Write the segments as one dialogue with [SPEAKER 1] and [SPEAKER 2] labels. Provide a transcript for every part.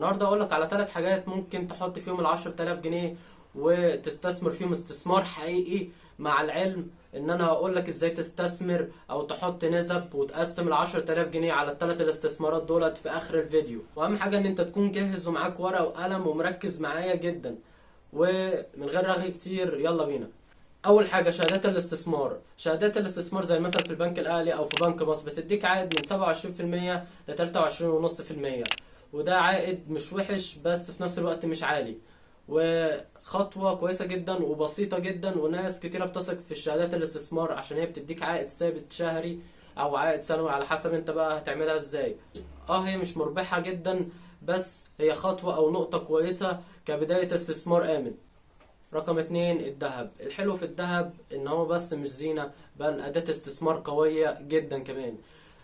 [SPEAKER 1] النهارده اقول لك على 3 حاجات ممكن تحط فيهم ال10,000 جنيه وتستثمر فيهم استثمار حقيقي. مع العلم ان انا هقول لك ازاي تستثمر او تحط نسب وتقسم ال10,000 جنيه على ال3 الاستثمارات دولت في اخر الفيديو. واهم حاجة ان انت تكون جاهز ومعاك ورقة وقلم ومركز معايا جدا. ومن غير رغي كتير يلا بينا. اول حاجه شهادات الاستثمار زي مثلا في البنك الاهلي او في بنك مصر بتديك عائد من 27% ل 23.5%. وده عائد مش وحش بس في نفس الوقت مش عالي، وخطوه كويسه جدا وبسيطه جدا. وناس كتيره بتثق في شهادات الاستثمار عشان هي بتديك عائد ثابت شهري او عائد سنوي على حسب انت بقى هتعملها ازاي. هي مش مربحه جدا بس هي خطوه او نقطه كويسه كبدايه استثمار امن. رقم 2 الذهب. الحلو في الذهب ان هو بس مش زينة، بل اداة استثمار قوية جدا كمان.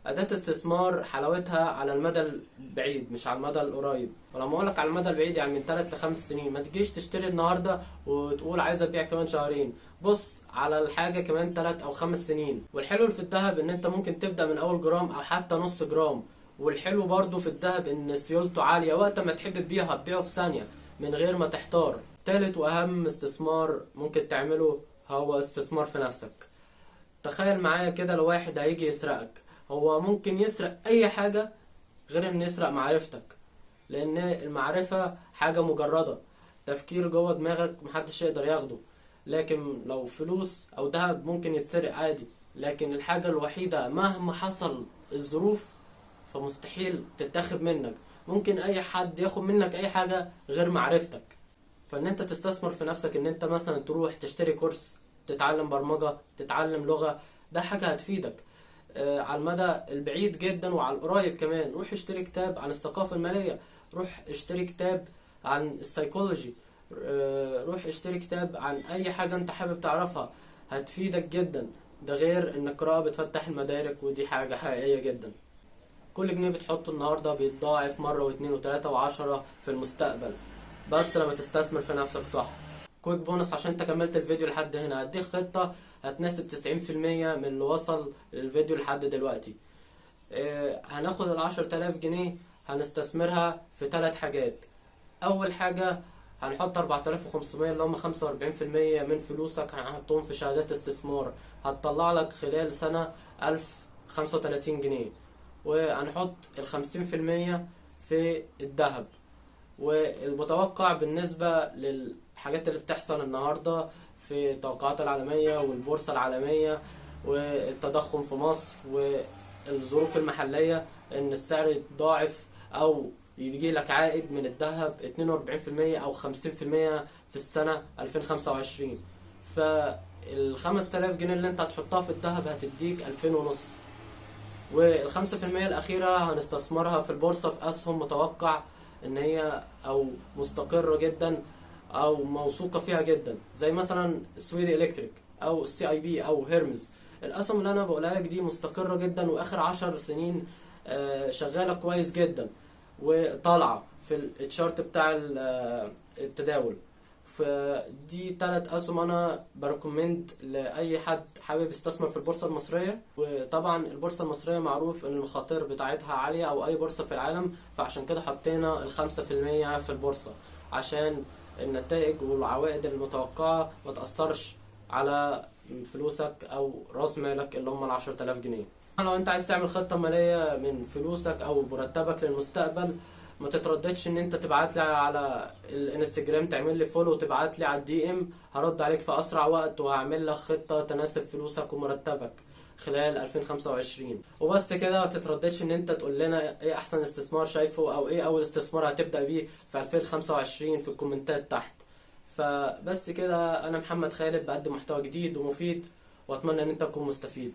[SPEAKER 1] اداة استثمار حلاوتها على المدى البعيد مش على المدى القريب. ولما اقولك على المدى البعيد يعني من 3 ل5 سنين، ما تجيش تشتري النهاردة وتقول عايز ابيع كمان شهرين. بص على الحاجة كمان 3 او 5 سنين. والحلو في الذهب ان انت ممكن تبدأ من اول جرام او حتى نص جرام. والحلو برضو في الذهب ان سيولته عالية، وقت ما تحب تبيعه هتبيعه في ثانية من غير ما تحتار. تالت واهم استثمار ممكن تعمله هو استثمار في نفسك. تخيل معايا كده لو واحد هيجي يسرقك، هو ممكن يسرق اي حاجة غير ان يسرق معرفتك. لان المعرفة حاجة مجردة، تفكير جوه دماغك محدش يقدر ياخده. لكن لو فلوس او ذهب ممكن يتسرق عادي. لكن الحاجة الوحيدة مهما حصل الظروف فمستحيل تتاخد منك. ممكن اي حد ياخد منك اي حاجة غير معرفتك. فان انت تستثمر في نفسك، ان انت مثلا تروح تشتري كورس، تتعلم برمجة، تتعلم لغة، ده حاجة هتفيدك على المدى البعيد جدا وعلى القريب كمان. روح اشتري كتاب عن الثقافة المالية، روح اشتري كتاب عن السيكولوجي، روح اشتري كتاب عن اي حاجة انت حابب تعرفها، هتفيدك جدا. ده غير ان القراءة بتفتح المدارك ودي حاجة حقيقية جدا. كل جنيه بتحطه النهاردة بيتضاعف مرة واتنين وتلاتة وعشرة في المستقبل، بس لما تستثمر في نفسك صح. كويك بونص عشان انت كملت الفيديو لحد هنا، هديك خطة هتناسب 90% من اللي وصل الفيديو لحد دلوقتي. هناخد ال10,000 جنيه هنستثمرها في 3 حاجات. أول حاجة هنحط 4500 اللي هم 45% من فلوسك، هنحطهم في شهادات استثمار هتطلع لك خلال سنة 1035 جنيه. وهنحط ال50% في الذهب. والمتوقع بالنسبة للحاجات اللي بتحصل النهاردة في التوقعات العالمية والبورصة العالمية والتضخم في مصر والظروف المحلية ان السعر يتضاعف او يجي لك عائد من الذهب 42% او 50% في السنة 2025. فال5000 جنيه اللي انت هتحطها في الذهب هتديك 2500. وال5% الأخيرة هنستثمرها في البورصة في أسهم متوقع إن هي أو مستقرة جدا أو موثوقة فيها جدا، زي مثلا سويدي إلكتريك أو CIB أو هيرمز. الأسهم اللي أنا بقولها لك دي مستقرة جدا وآخر 10 سنين شغالة كويس جدا وطالعة في التشارت بتاع التداول. فدي 3 اسهم انا بريكومند لاي حد حابب يستثمر في البورصه المصريه. وطبعا البورصه المصريه معروف ان المخاطر بتاعتها عاليه او اي بورصه في العالم، فعشان كده حطينا ال5% في البورصه عشان النتائج والعوائد المتوقعه ما تاثرش على فلوسك او راس مالك اللي هم ال10,000 جنيه. لو انت عايز تعمل خطه ماليه من فلوسك او مرتبك للمستقبل، ما تترددش ان انت تبعت لي على الانستجرام، تعمل لي فولو وتبعت لي على الDM. هرد عليك في اسرع وقت وهعمل لك خطة تناسب فلوسك ومرتبك خلال 2025. وبس كده، ما تترددش ان انت تقول لنا ايه احسن استثمار شايفه او ايه اول استثمار هتبدأ بيه في 2025 في الكومنتات تحت. فبس كده، انا محمد خالد بقدم محتوى جديد ومفيد واتمنى ان انت تكون مستفيد.